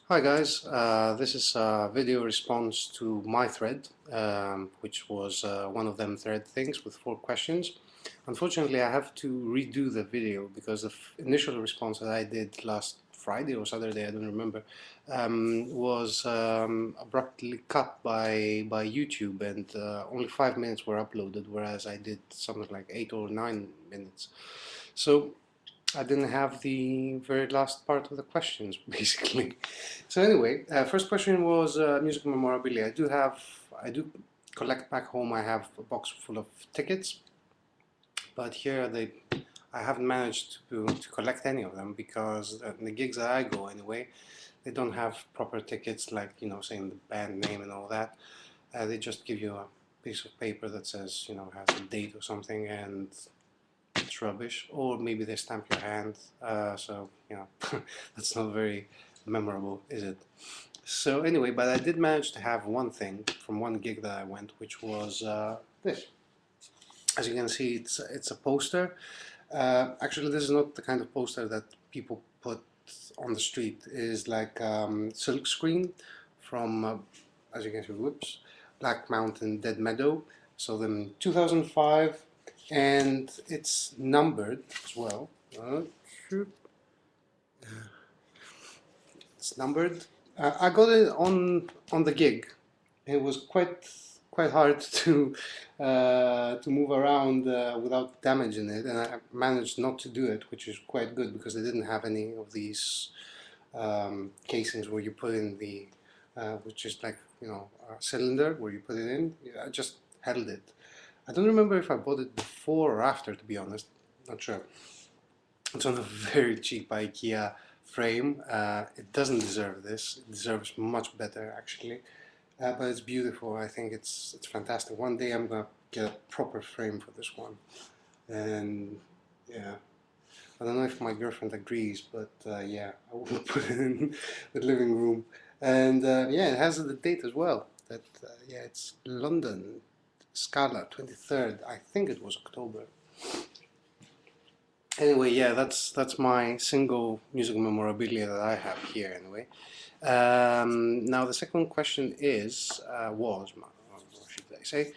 Hi guys, this is a video response to my thread, which was one of them thread things with 4 questions. Unfortunately, I have to redo the video because the initial response that I did last Friday or Saturday, I don't remember, was abruptly cut by YouTube, and only 5 minutes were uploaded, whereas I did something like 8 or 9 minutes. So I didn't have the very last part of the questions, basically. So anyway, first question was music memorabilia. I do collect back home. I have a box full of tickets, but here I haven't managed to collect any of them because the gigs that I go anyway, they don't have proper tickets like, saying the band name and all that. They just give you a piece of paper that says, has a date or something, and it's rubbish. Or maybe they stamp your hand, so that's not very memorable, is it? So anyway, but I did manage to have one thing from one gig that I went, which was this. As you can see, it's a poster. Actually, this is not the kind of poster that people put on the street. It is like silk screen from, as you can see, whoops, Black Mountain Dead Meadow. So then 2005, and it's numbered as well. It's numbered. I got it on the gig. It was quite hard to move around without damaging it, and I managed not to do it, which is quite good because they didn't have any of these casings where you put in the which is like a cylinder where you put it in. I just held it. I don't remember if I bought it before or after, to be honest. Not sure. It's on a very cheap IKEA frame. It doesn't deserve this. It deserves much better, actually. But it's beautiful. I think it's fantastic. One day I'm gonna get a proper frame for this one, and yeah, I don't know if my girlfriend agrees, but yeah, I will put it in the living room. And yeah, it has the date as well. That yeah, it's London, Scala, 23rd. I think it was October. Anyway, yeah, that's my single music memorabilia that I have here. Anyway, now the second question is what should I say?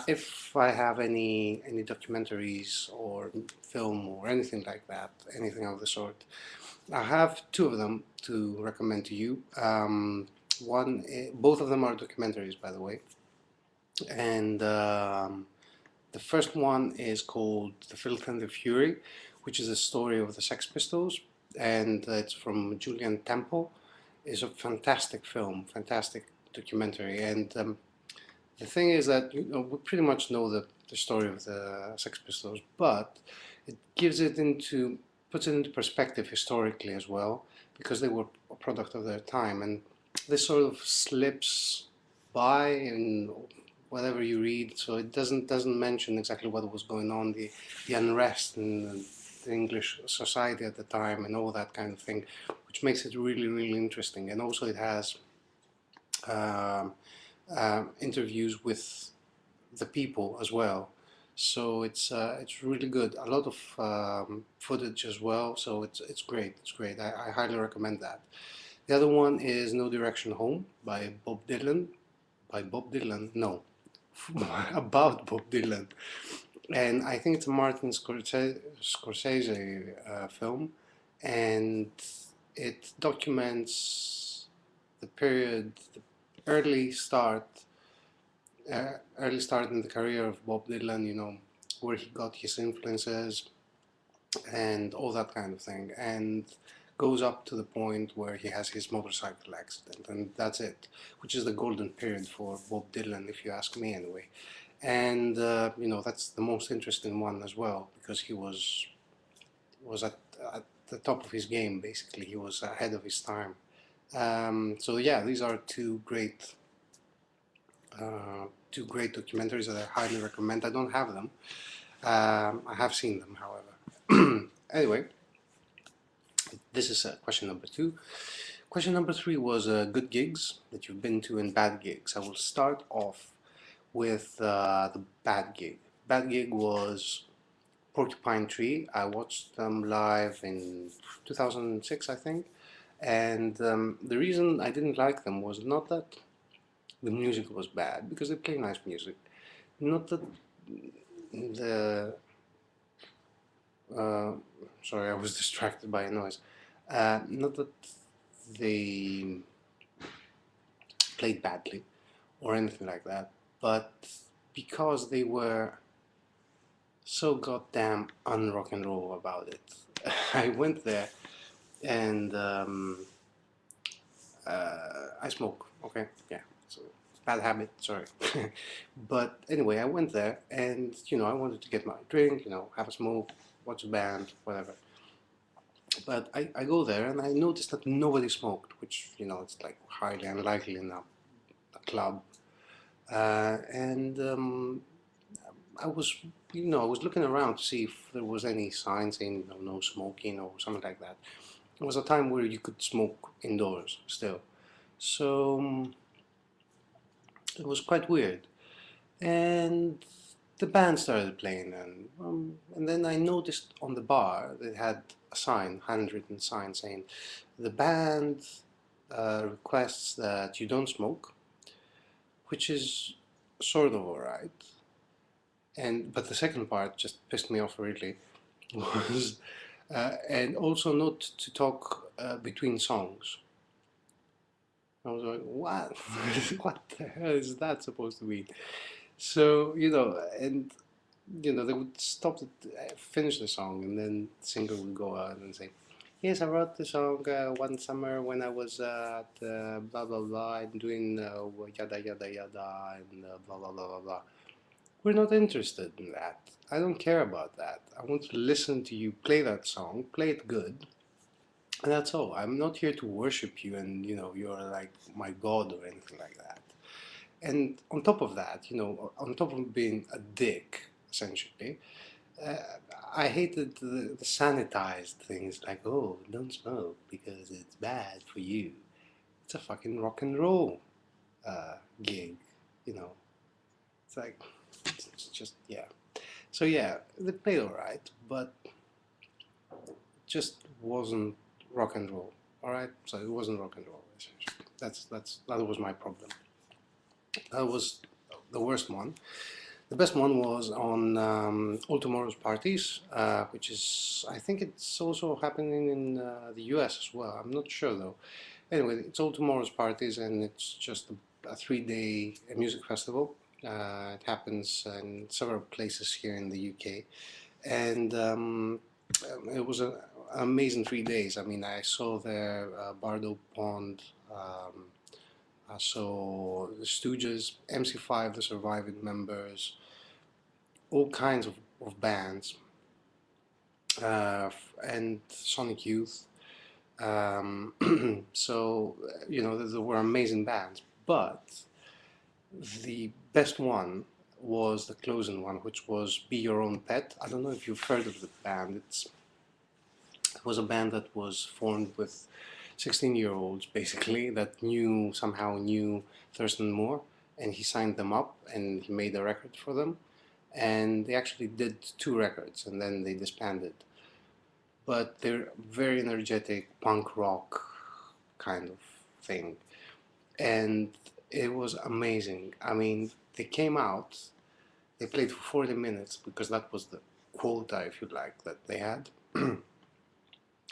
If I have any documentaries or film or anything like that, anything of the sort. I have two of them to recommend to you. Both of them are documentaries, by the way, and the first one is called The Filth and the Fury, which is a story of the Sex Pistols, and it's from Julian Temple. It's a fantastic film, fantastic documentary, and the thing is that we pretty much know the story of the Sex Pistols, but it puts it into perspective historically as well, because they were a product of their time, and this sort of slips by in whatever you read. So it doesn't mention exactly what was going on, the unrest in the English society at the time, and all that kind of thing, which makes it really interesting. And also it has um interviews with the people as well. So it's really good. A lot of footage as well. So it's great. It's great. I highly recommend that. The other one is No Direction Home by Bob Dylan. By Bob Dylan? No, about Bob Dylan. And I think it's a Martin Scorsese film, and it documents the period, the early start early start in the career of Bob Dylan, where he got his influences and all that kind of thing, and goes up to the point where he has his motorcycle accident, and that's it, which is the golden period for Bob Dylan, if you ask me, anyway. And that's the most interesting one as well, because he was at the top of his game. Basically, he was ahead of his time. So yeah, these are two great documentaries that I highly recommend. I don't have them. I have seen them, however. Anyway, this is question number 2. Question number 3 was good gigs that you've been to and bad gigs. I will start off with the bad gig. Bad gig was Porcupine Tree. I watched them live in 2006, I think, And the reason I didn't like them was not that the music was bad, because they play nice music. Not that the uh, sorry, I was distracted by a noise. Not that they played badly or anything like that, but because they were so goddamn un-rock and roll about it. I went there and I smoke. Okay, yeah, so bad habit. Sorry, but anyway, I went there and I wanted to get my drink, have a smoke, watch a band, whatever. But I go there and I noticed that nobody smoked, which it's like highly unlikely in a club. And I was I was looking around to see if there was any sign saying no smoking or something like that. It was a time where you could smoke indoors still, so it was quite weird. And the band started playing, and then I noticed on the bar they had a sign, handwritten sign saying, "The band requests that you don't smoke," which is sort of alright. But the second part just pissed me off really, was and also not to talk between songs. I was like, what? What the hell is that supposed to mean? So, and they would stop to finish the song, and then the singer would go out and say, "Yes, I wrote the song one summer when I was at blah blah blah, and doing yada yada yada, and blah blah blah blah blah." We're not interested in that. I don't care about that. I want to listen to you play that song, play it good, and that's all. I'm not here to worship you and you're like my god or anything like that. And on top of that, on top of being a dick, essentially, uh, I hated the sanitized things like, oh, don't smoke because it's bad for you. It's a fucking rock and roll gig, you know. It's like, it's just, yeah. So yeah, they played alright, but just wasn't rock and roll. Alright, so it wasn't rock and roll. Essentially, that was my problem. That was the worst one. The best one was on All Tomorrow's Parties, which is, I think it's also happening in the US as well. I'm not sure though. Anyway, it's All Tomorrow's Parties, and it's just a 3-day music festival. It happens in several places here in the UK, and it was an amazing 3 days. I mean, I saw there Bardo Pond, I saw the Stooges, MC5, the surviving members, all kinds of bands, and Sonic Youth. So, there were amazing bands, but the best one was the closing one, which was Be Your Own Pet. I don't know if you've heard of the band. It was a band that was formed with 16-year-olds basically that somehow knew Thurston Moore, and he signed them up and he made a record for them, and they actually did 2 records and then they disbanded. But they're very energetic punk rock kind of thing, and it was amazing. I mean, they came out, they played for 40 minutes because that was the quota, if you like, that they had.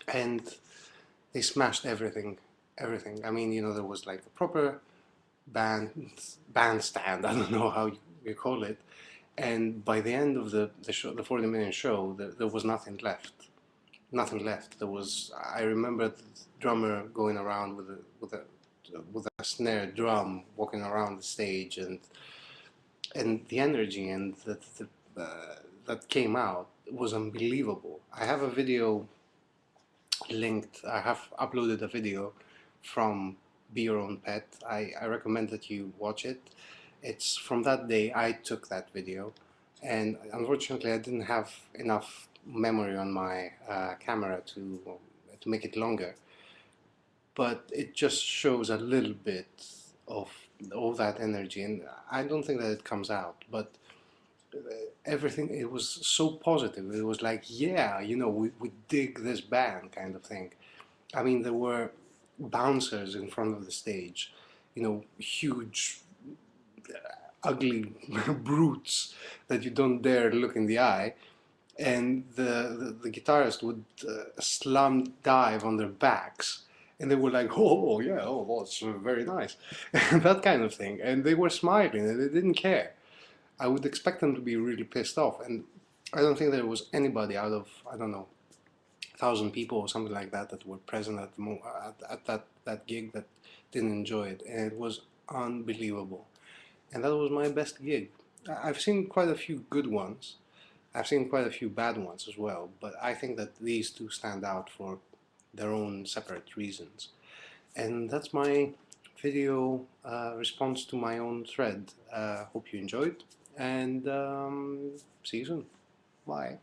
And they smashed everything. I mean, there was like a proper bandstand, I don't know how you call it, and by the end of the show, the 40-minute show, there was nothing left. There was, I remember the drummer going around with a snare drum, walking around the stage, and the energy and that came out was unbelievable. I have a video linked. I have uploaded a video from Be Your Own Pet. I recommend that you watch it. It's from that day I took that video, and unfortunately I didn't have enough memory on my camera to make it longer, but it just shows a little bit of all that energy, and I don't think that it comes out, but everything, it was so positive. It was like, yeah, we dig this band kind of thing. I mean, there were bouncers in front of the stage, you know, huge, ugly brutes that you don't dare look in the eye. And the guitarist would slam dive on their backs, and they were like, oh yeah, oh well, it's very nice, that kind of thing. And they were smiling and they didn't care. I would expect them to be really pissed off, and I don't think there was anybody out of, I don't know, 1,000 people or something like that that were present at that gig that didn't enjoy it, and it was unbelievable. And that was my best gig. I've seen quite a few good ones. I've seen quite a few bad ones as well, but I think that these two stand out for their own separate reasons. And that's my video response to my own thread. Hope you enjoyed, and see you soon. Bye.